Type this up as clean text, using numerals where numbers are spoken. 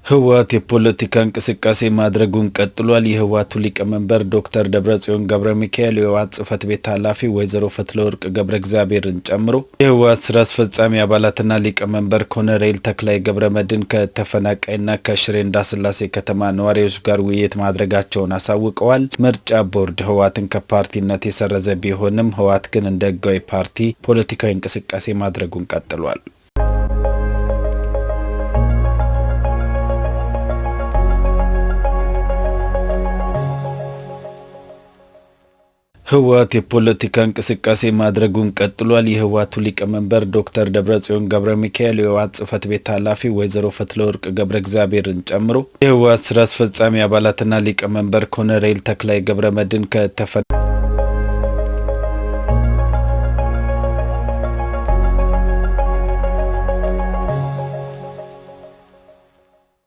ህወሓት የፖለቲካ እንቅስቃሴ ማድረጉን ቀጥሏል። የህወሓቱ ሊቀመንበር ዶክተር ደብረጽዮን ገብረሚካኤል የህወሓት ጽህፈት ቤት ኃላፊ ወይዘሮ ፈትለወርቅ ገብረእግዚአብሔርን ጨምሮ የህወሓት ስራ አስፈጻሚ አባላትና ሊቀመንበር ኮሎኔል ተክላይ ገብረመድህን ከተፈናቃይና ከሽሬ እንዳስላሴ ከተማ ነዋሪዎች ጋር ውይይት ማድረጋቸውን አሳውቀዋል። ምርጫ ቦርድ ህወሓትን ከፓርቲነት የሰረዘ ቢሆንም ህወሓት ግን እንደ ህጋዊ ፓርቲ ፖለቲካዊ እንቅስቃሴ ማድረጉን ቀጥሏል። ህወሓት የፖለቲካ እንቅስቃሴ ማድረጉን ቀጥሏል። የህወሓቱ ሊቀመንበር ዶክተር ደብረጽዮን ገብረሚካኤል የህወሓት ጽህፈት ቤት ኃላፊ ወይዘሮ ፈትለወርቅ ገብረእግዚአብሔርን ጨምሮ የህወሓት ስራ አስፈጻሚ አባላትና ሊቀመንበር ኮሎኔል ተክላይ ገብረመድህን